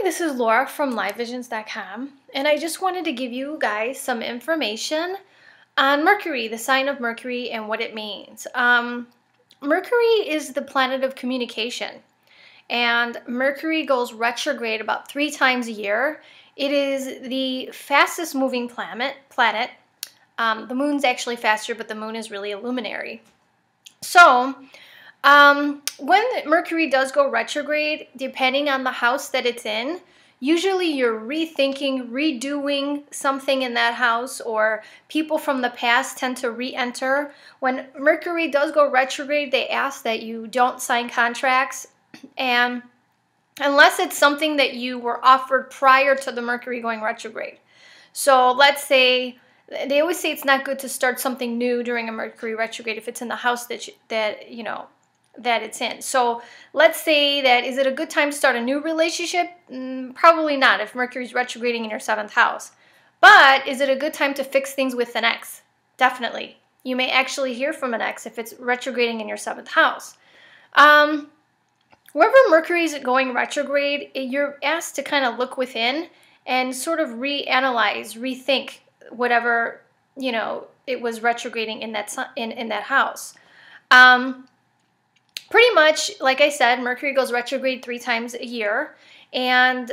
Hi, this is Laura from LiveVisions.com, and I just wanted to give you guys some information on Mercury, the sign of Mercury, and what it means. Mercury is the planet of communication, and Mercury goes retrograde about 3 times a year. It is the fastest moving planet. The moon's actually faster, but the moon is really a luminary. So, when Mercury does go retrograde, depending on the house that it's in, usually you're rethinking, redoing something in that house, or people from the past tend to re-enter. When Mercury does go retrograde, they ask that you don't sign contracts, and unless it's something that you were offered prior to the Mercury going retrograde. So let's say, they always say it's not good to start something new during a Mercury retrograde if it's in the house that it's in. So let's say that, is it a good time to start a new relationship? Probably not if Mercury's retrograding in your 7th house. But is it a good time to fix things with an ex? Definitely. You may actually hear from an ex if it's retrograding in your 7th house. Wherever Mercury's going retrograde, you're asked to kind of look within and sort of reanalyze, rethink whatever, it was retrograding in that house. Pretty much, like I said, Mercury goes retrograde 3 times a year. And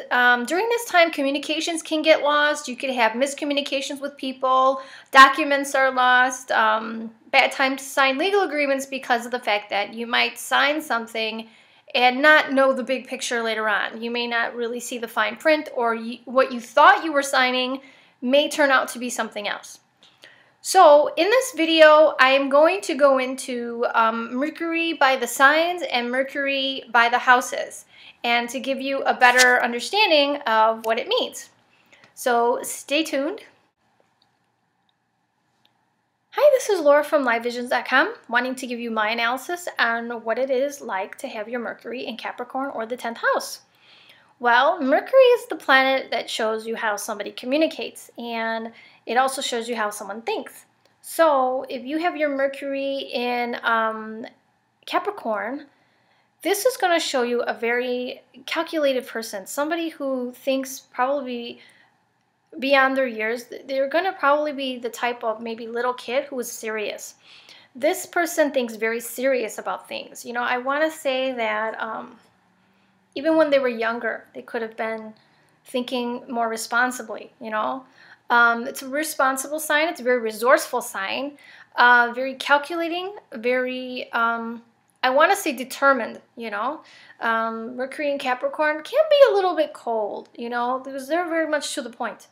during this time, communications can get lost. You could have miscommunications with people. Documents are lost. Bad time to sign legal agreements because of the fact that you might sign something and not know the big picture later on. You may not really see the fine print, or what you thought you were signing may turn out to be something else. So in this video, I am going to go into Mercury by the signs and Mercury by the houses, and to give you a better understanding of what it means. So stay tuned. Hi, this is Laura from LiveVisions.com, wanting to give you my analysis on what it is like to have your Mercury in Capricorn or the 10th house. Well, Mercury is the planet that shows you how somebody communicates, and it also shows you how someone thinks. So if you have your Mercury in Capricorn, this is going to show you a very calculated person, somebody who thinks probably beyond their years. They're going to probably be the type of maybe little kid who is serious. This person thinks very serious about things. I want to say that even when they were younger, they could have been thinking more responsibly, It's a responsible sign. It's a very resourceful sign, very calculating, very, I want to say determined, Mercury in Capricorn can be a little bit cold, because they're very much to the point,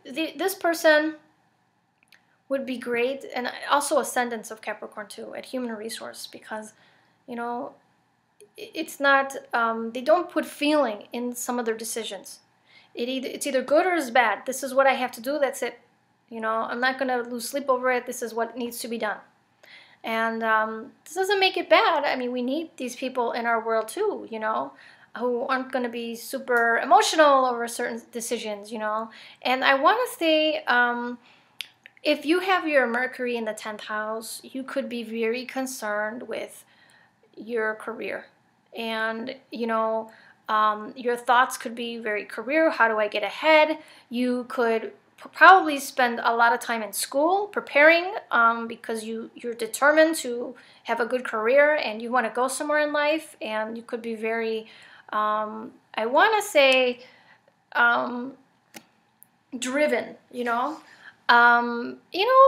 this person would be great, and also ascendants of Capricorn too, at human resource, because, it's not, they don't put feeling in some of their decisions. It's either good or it's bad. This is what I have to do, that's it. I'm not going to lose sleep over it. This is what needs to be done. And this doesn't make it bad. I mean, we need these people in our world too, who aren't going to be super emotional over certain decisions, And I want to say, if you have your Mercury in the 10th house, you could be very concerned with your career. And, your thoughts could be very career. How do I get ahead? You could probably spend a lot of time in school preparing, because you're determined to have a good career and you want to go somewhere in life. And you could be very, I want to say, driven,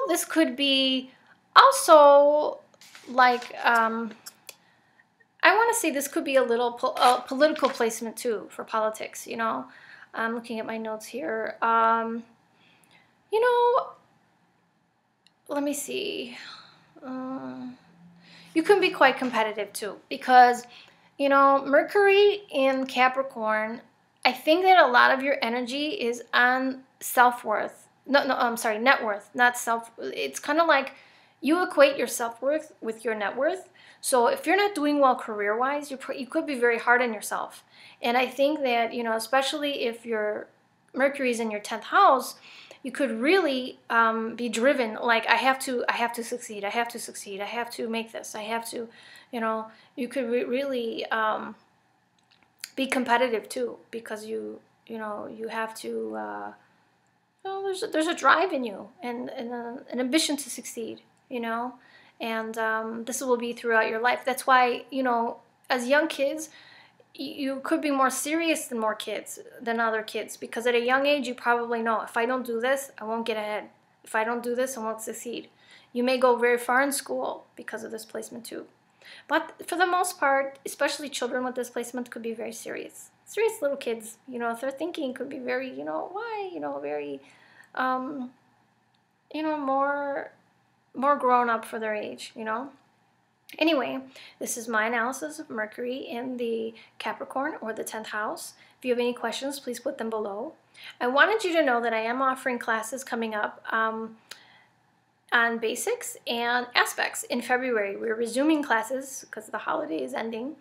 this could be also like, I want to say this could be a little political placement too, for politics, I'm looking at my notes here. Let me see. You can be quite competitive too, because, Mercury in Capricorn, I think that a lot of your energy is on self-worth. I'm sorry, net worth, not self. It's kind of like you equate your self-worth with your net worth. So if you're not doing well career-wise, you could be very hard on yourself. And I think that, especially if your Mercury is in your 10th house, you could really be driven, like, I have to succeed, I have to succeed, I have to make this, I have to, you could really be competitive too, because you know, you have to, there's a drive in you, and an ambition to succeed, you know, and this will be throughout your life. That's why, you know, as young kids, you could be more serious than other kids, because at a young age you probably know, if I don't do this, I won't get ahead. If I don't do this, I won't succeed. You may go very far in school because of displacement too. But for the most part, especially children with displacement could be very serious. Serious little kids, you know, if their thinking could be very, you know, why, you know, very, you know, more grown up for their age, you know. Anyway, this is my analysis of Mercury in the Capricorn or the 10th house. If you have any questions, please put them below. I wanted you to know that I am offering classes coming up on basics and aspects in February. We're resuming classes because the holiday is ending.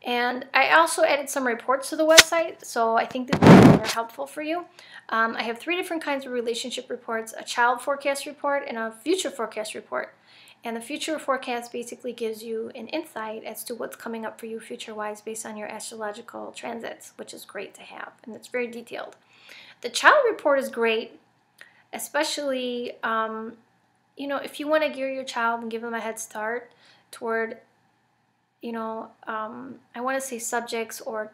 And I also added some reports to the website, so I think that these are helpful for you. I have 3 different kinds of relationship reports: a child forecast report and a future forecast report. And the future forecast basically gives you an insight as to what's coming up for you future-wise based on your astrological transits, which is great to have, and it's very detailed. The child report is great, especially, you know, if you want to gear your child and give them a head start toward, you know, I want to say subjects or,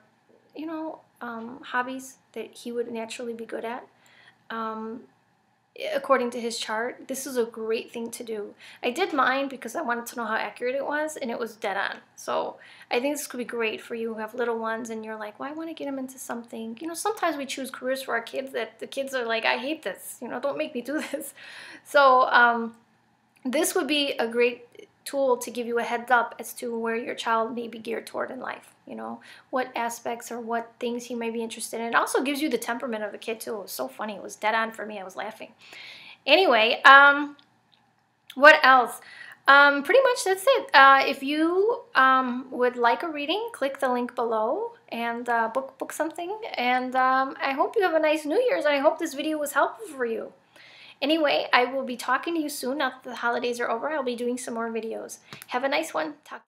you know, hobbies that he would naturally be good at. According to his chart, this is a great thing to do. I did mine because I wanted to know how accurate it was, and it was dead on. So I think this could be great for you who have little ones and you're like, well, I want to get them into something. You know, sometimes we choose careers for our kids that the kids are like, I hate this. You know, don't make me do this. So this would be a great tool to give you a heads up as to where your child may be geared toward in life. You know, what aspects or what things he may be interested in. It also gives you the temperament of the kid too. It was so funny. It was dead on for me. I was laughing. Anyway, what else? Pretty much that's it. If you would like a reading, click the link below and book something. And I hope you have a nice New Year's. And I hope this video was helpful for you. Anyway, I will be talking to you soon after the holidays are over. I'll be doing some more videos. Have a nice one. Talk.